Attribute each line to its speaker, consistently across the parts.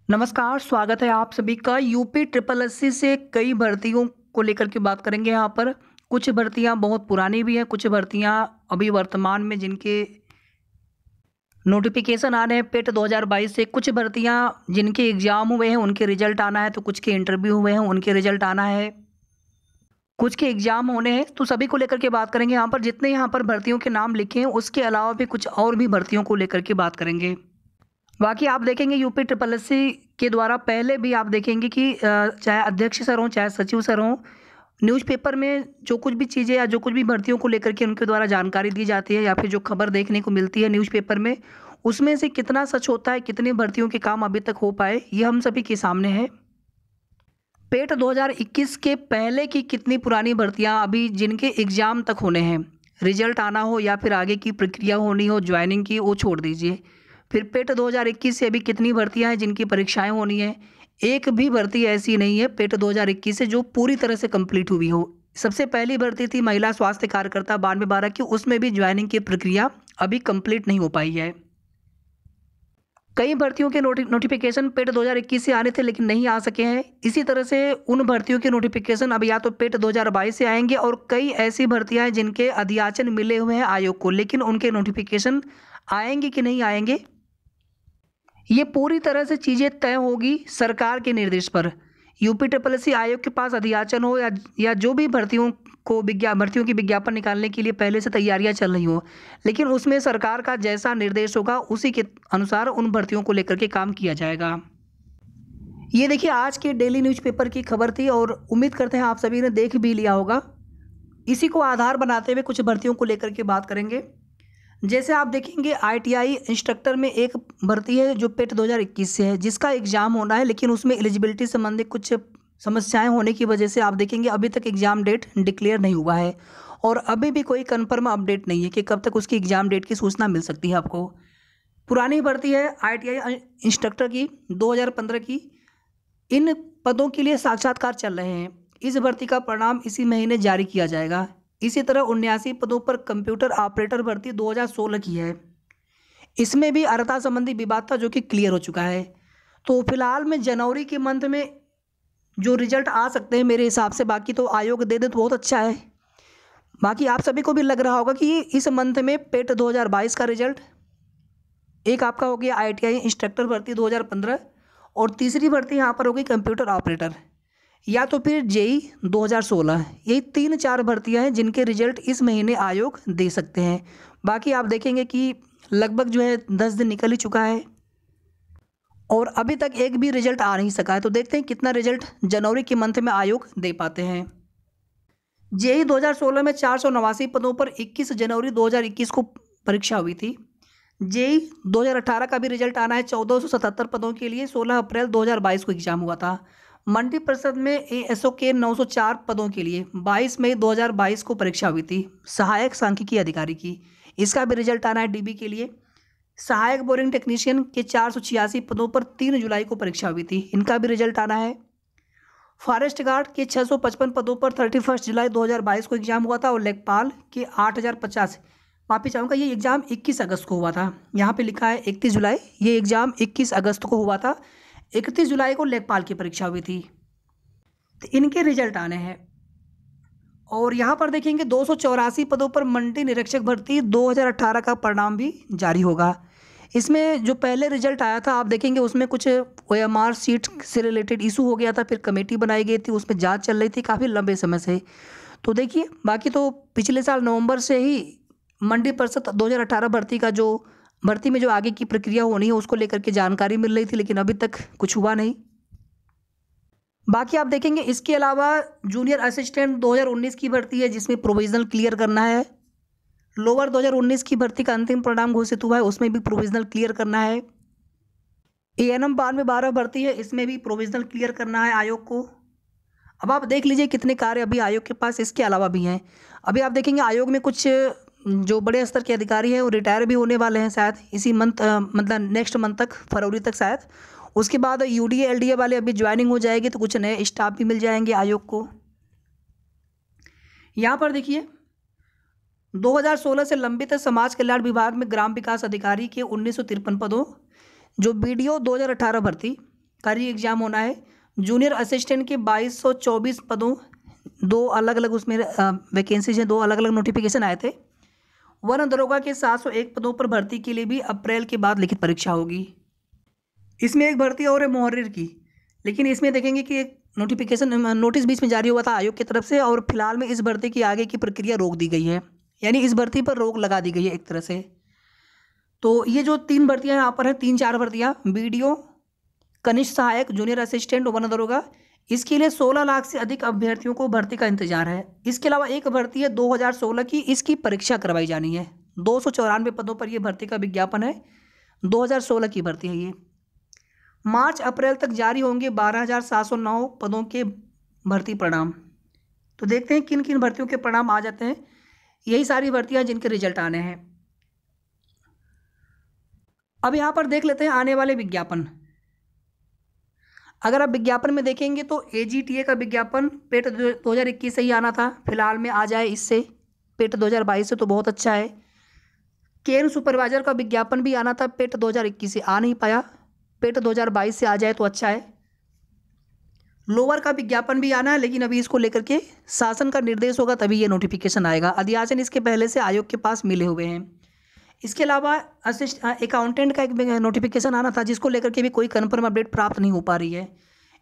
Speaker 1: नमस्कार, स्वागत है आप सभी का। यूपी ट्रिपल एससी से कई भर्तियों को लेकर के बात करेंगे यहाँ पर। कुछ भर्तियाँ बहुत पुरानी भी हैं, कुछ भर्तियाँ अभी वर्तमान में जिनके नोटिफिकेशन आ रहे हैं पेट 2022 से। कुछ भर्तियाँ जिनके एग्ज़ाम हुए हैं उनके रिजल्ट आना है, तो कुछ के इंटरव्यू हुए हैं उनके रिजल्ट आना है, कुछ के एग्ज़ाम होने हैं। तो सभी को लेकर के बात करेंगे यहाँ पर। जितने यहाँ पर भर्तियों के नाम लिखे हैं उसके अलावा भी कुछ और भी भर्तियों को लेकर के बात करेंगे। बाकी आप देखेंगे यूपी ट्रिपल एससी के द्वारा पहले भी आप देखेंगे कि चाहे अध्यक्ष सर हों चाहे सचिव सर हों, न्यूज़पेपर में जो कुछ भी चीज़ें या जो कुछ भी भर्तियों को लेकर के उनके द्वारा जानकारी दी जाती है या फिर जो खबर देखने को मिलती है न्यूज़पेपर में, उसमें से कितना सच होता है, कितनी भर्तियों के काम अभी तक हो पाए, ये हम सभी के सामने है। पेट 2021 के पहले की कितनी पुरानी भर्तियां अभी जिनके एग्ज़ाम तक होने हैं, रिजल्ट आना हो या फिर आगे की प्रक्रिया होनी हो ज्वाइनिंग की, वो छोड़ दीजिए। फिर पेट 2021 से अभी कितनी भर्तियां हैं जिनकी परीक्षाएं होनी है। एक भी भर्ती ऐसी नहीं है पेट 2021 से जो पूरी तरह से कंप्लीट हुई हो। सबसे पहली भर्ती थी महिला स्वास्थ्य कार्यकर्ता 92/12 की, उसमें भी ज्वाइनिंग की प्रक्रिया अभी कंप्लीट नहीं हो पाई है। कई भर्तियों के नोटिफिकेशन पेट 2021 से आने थे लेकिन नहीं आ सके हैं। इसी तरह से उन भर्तियों के नोटिफिकेशन अब या तो पेट 2022 से आएंगे, और कई ऐसी भर्तियां हैं जिनके अध्याचन मिले हुए हैं आयोग को, लेकिन उनके नोटिफिकेशन आएंगे कि नहीं आएंगे, ये पूरी तरह से चीज़ें तय होगी सरकार के निर्देश पर। यूपी ट्रिपल एससी आयोग के पास अधियाचन हो या जो भी भर्तियों की विज्ञापन निकालने के लिए पहले से तैयारियां चल रही हो, लेकिन उसमें सरकार का जैसा निर्देश होगा उसी के अनुसार उन भर्तियों को लेकर के काम किया जाएगा। ये देखिए आज के डेली न्यूज़पेपर की खबर थी और उम्मीद करते हैं आप सभी ने देख भी लिया होगा। इसी को आधार बनाते हुए कुछ भर्तियों को लेकर के बात करेंगे। जैसे आप देखेंगे आईटीआई इंस्ट्रक्टर में एक भर्ती है जो पेट 2021 से है, जिसका एग्ज़ाम होना है, लेकिन उसमें एलिजिबिलिटी संबंधी कुछ समस्याएं होने की वजह से आप देखेंगे अभी तक एग्ज़ाम डेट डिक्लेयर नहीं हुआ है, और अभी भी कोई कंफर्म अपडेट नहीं है कि कब तक उसकी एग्ज़ाम डेट की सूचना मिल सकती है आपको। पुरानी भर्ती है आईटीआई इंस्ट्रक्टर की 2015 की। इन पदों के लिए साक्षात्कार चल रहे हैं। इस भर्ती का परिणाम इसी महीने जारी किया जाएगा। इसी तरह 79 पदों पर कंप्यूटर ऑपरेटर भर्ती 2016 की है। इसमें भी अर्हता संबंधी विवाद था जो कि क्लियर हो चुका है। तो फिलहाल में जनवरी के मंथ में जो रिजल्ट आ सकते हैं मेरे हिसाब से, बाकी तो आयोग दे दे तो बहुत अच्छा है। बाकी आप सभी को भी लग रहा होगा कि इस मंथ में पेट 2022 का रिजल्ट, एक आपका हो गया आईटीआई इंस्ट्रक्टर भर्ती 2015, और तीसरी भर्ती यहाँ पर होगी कंप्यूटर ऑपरेटर, या तो फिर जेई 2016। यही 3-4 भर्तियां हैं जिनके रिजल्ट इस महीने आयोग दे सकते हैं। बाकी आप देखेंगे कि लगभग जो है 10 दिन निकल ही चुका है और अभी तक एक भी रिजल्ट आ नहीं सका है। तो देखते हैं कितना रिजल्ट जनवरी के मंथ में आयोग दे पाते हैं। जेई 2016 में 489 पदों पर 21 जनवरी 2021 को परीक्षा हुई थी। जेई 2018 का भी रिजल्ट आना है 1477 पदों के लिए, 16 अप्रैल 2022 को एग्जाम हुआ था। मंडी परिषद में एएसओ के 904 पदों के लिए 22 मई 2022 को परीक्षा हुई थी, सहायक सांख्यिकी अधिकारी की। इसका भी रिजल्ट आना है डीबी के लिए। सहायक बोरिंग टेक्नीशियन के 486 पदों पर 3 जुलाई को परीक्षा हुई थी, इनका भी रिजल्ट आना है। फॉरेस्ट गार्ड के 655 पदों पर 31 जुलाई 2022 को एग्जाम हुआ था, और लेखपाल के 8050, माफी चाहूँगा, ये एग्ज़ाम 21 अगस्त को हुआ था। यहाँ पे लिखा है 31 जुलाई, ये एग्ज़ाम 21 अगस्त को हुआ था। 31 जुलाई को लेखपाल की परीक्षा हुई थी। तो इनके रिजल्ट आने हैं। और यहाँ पर देखेंगे 284 पदों पर मंडी निरीक्षक भर्ती 2018 का परिणाम भी जारी होगा। इसमें जो पहले रिजल्ट आया था आप देखेंगे उसमें कुछ ओएमआर सीट से रिलेटेड इशू हो गया था, फिर कमेटी बनाई गई थी, उसमें जांच चल रही थी काफ़ी लंबे समय से। तो देखिए बाकी तो पिछले साल नवंबर से ही मंडी परिषद 2018 भर्ती में जो आगे की प्रक्रिया होनी है उसको लेकर के जानकारी मिल रही थी, लेकिन अभी तक कुछ हुआ नहीं। बाकी आप देखेंगे इसके अलावा जूनियर असिस्टेंट 2019 की भर्ती है जिसमें प्रोविजनल क्लियर करना है। लोअर 2019 की भर्ती का अंतिम परिणाम घोषित हुआ है, उसमें भी प्रोविजनल क्लियर करना है। एएनएम 92/12 भर्ती है, इसमें भी प्रोविजनल क्लियर करना है आयोग को। अब आप देख लीजिए कितने कार्य अभी आयोग के पास इसके अलावा भी हैं। अभी आप देखेंगे आयोग में कुछ जो बड़े स्तर के अधिकारी हैं वो रिटायर भी होने वाले हैं शायद इसी मंथ, मतलब नेक्स्ट मंथ तक, फरवरी तक शायद। उसके बाद यूडीए एलडीए वाले अभी ज्वाइनिंग हो जाएगी, तो कुछ नए स्टाफ भी मिल जाएंगे आयोग को। यहाँ पर देखिए 2016 से लंबित समाज कल्याण विभाग में ग्राम विकास अधिकारी के 1953 पदों, जो बीडीओ 2018 भर्ती, का री एग्ज़ाम होना है। जूनियर असिस्टेंट के 2224 पदों, 2 अलग अलग उसमें वैकेंसीज हैं, 2 अलग अलग नोटिफिकेशन आए थे। वन दरोगा के 701 पदों पर भर्ती के लिए भी अप्रैल के बाद लिखित परीक्षा होगी। इसमें एक भर्ती और है मुहर्रिर की, लेकिन इसमें देखेंगे कि एक नोटिफिकेशन नोटिस बीच में जारी हुआ था आयोग की तरफ से, और फिलहाल में इस भर्ती की आगे की प्रक्रिया रोक दी गई है, यानी इस भर्ती पर रोक लगा दी गई है एक तरह से। तो ये जो 3 भर्तियाँ यहाँ पर हैं, 3-4 भर्तियाँ, बीडीओ, कनिष्ठ सहायक, जूनियर असिस्टेंट, वन दरोगा, इसके लिए 16 लाख से अधिक अभ्यर्थियों को भर्ती का इंतजार है। इसके अलावा एक भर्ती है 2016 की, इसकी परीक्षा करवाई जानी है। 294 पदों पर यह भर्ती का विज्ञापन है, 2016 की भर्ती है ये। मार्च अप्रैल तक जारी होंगे 12,709 पदों के भर्ती परिणाम। तो देखते हैं किन किन भर्तियों के परिणाम आ जाते हैं। यही सारी भर्तियां जिनके रिजल्ट आने हैं। अब यहाँ पर देख लेते हैं आने वाले विज्ञापन। अगर आप विज्ञापन में देखेंगे तो AGTA का विज्ञापन पेट 2021 से ही आना था, फिलहाल में आ जाए इससे पेट 2022 से तो बहुत अच्छा है। केन सुपरवाइजर का विज्ञापन भी आना था, पेट 2021 से आ नहीं पाया, पेट 2022 से आ जाए तो अच्छा है। लोअर का विज्ञापन भी आना है, लेकिन अभी इसको लेकर के शासन का निर्देश होगा तभी ये नोटिफिकेशन आएगा। अध्यासन इसके पहले से आयोग के पास मिले हुए हैं। इसके अलावा अकाउंटेंट का एक नोटिफिकेशन आना था, जिसको लेकर के भी कोई कन्फर्म अपडेट प्राप्त नहीं हो पा रही है।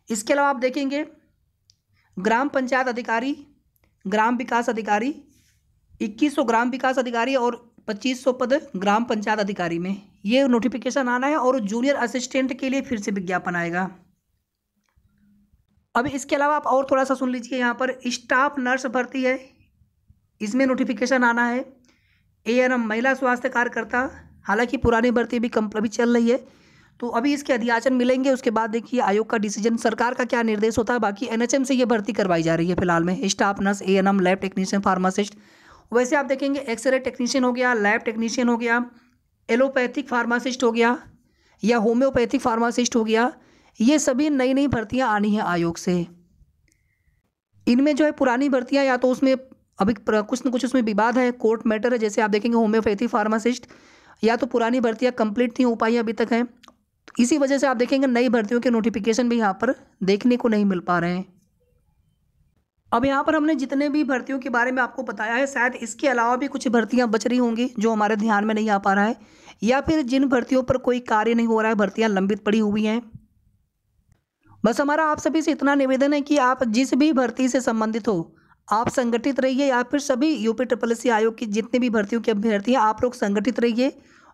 Speaker 1: इसके अलावा आप देखेंगे ग्राम पंचायत अधिकारी, ग्राम विकास अधिकारी, 2100 ग्राम विकास अधिकारी और 2500 पद ग्राम पंचायत अधिकारी में ये नोटिफिकेशन आना है। और जूनियर असिस्टेंट के लिए फिर से विज्ञापन आएगा। अब इसके अलावा आप और थोड़ा सा सुन लीजिए, यहाँ पर स्टाफ नर्स भर्ती है, इसमें नोटिफिकेशन आना है। ANM महिला स्वास्थ्य कार्यकर्ता, हालांकि पुरानी भर्ती भी अभी चल रही है, तो अभी इसके अध्याचन मिलेंगे, उसके बाद देखिए आयोग का डिसीजन, सरकार का क्या निर्देश होता है। बाकी NHM से ये भर्ती करवाई जा रही है फिलहाल में, staff nurse, ANM, lab technician, pharmacist. वैसे आप देखेंगे एक्सरे टेक्नीशियन हो गया, लैब टेक्नीशियन हो गया, एलोपैथिक फार्मासिस्ट हो गया या होम्योपैथिक फार्मासिस्ट हो गया, ये सभी नई नई भर्तियाँ आनी हैं आयोग से। इनमें जो है पुरानी भर्तियाँ या तो उसमें अभी कुछ न कुछ उसमें विवाद है, कोर्ट मैटर है। जैसे आप देखेंगे होम्योपैथी फार्मासिस्ट, या तो पुरानी भर्तियाँ कंप्लीट नहीं हो पाई अभी तक हैं, तो इसी वजह से आप देखेंगे नई भर्तियों के नोटिफिकेशन भी यहाँ पर देखने को नहीं मिल पा रहे हैं। अब यहाँ पर हमने जितने भी भर्तियों के बारे में आपको बताया है, शायद इसके अलावा भी कुछ भर्तियाँ बच रही होंगी जो हमारे ध्यान में नहीं आ पा रहा है, या फिर जिन भर्तियों पर कोई कार्य नहीं हो रहा है, भर्तियाँ लंबित पड़ी हुई हैं। बस हमारा आप सभी से इतना निवेदन है कि आप जिस भी भर्ती से संबंधित हो, आप संगठित रहिए, या फिर सभी UPSSC आयोग की जितनी भी भर्तियों की अभ्यर्थी हैं, आप लोग संगठित रहिए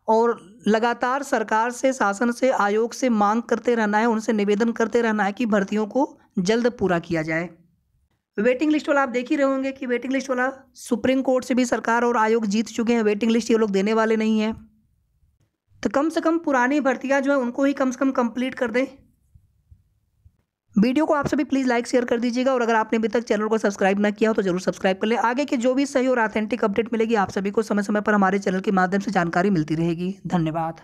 Speaker 1: और लगातार सरकार से, शासन से, आयोग से मांग करते रहना है, उनसे निवेदन करते रहना है कि भर्तियों को जल्द पूरा किया जाए। वेटिंग लिस्ट वाला आप देख ही रहे होंगे कि वेटिंग लिस्ट वाला सुप्रीम कोर्ट से भी सरकार और आयोग जीत चुके हैं, वेटिंग लिस्ट ये लोग देने वाले नहीं हैं। तो कम से कम पुरानी भर्तियाँ जो है उनको ही कम से कम कंप्लीट कर दें। वीडियो को आप सभी प्लीज़ लाइक शेयर कर दीजिएगा, और अगर आपने अभी तक चैनल को सब्सक्राइब ना किया हो तो जरूर सब्सक्राइब कर ले। आगे के जो भी सही और ऑथेंटिक अपडेट मिलेगी आप सभी को समय समय पर हमारे चैनल के माध्यम से जानकारी मिलती रहेगी। धन्यवाद।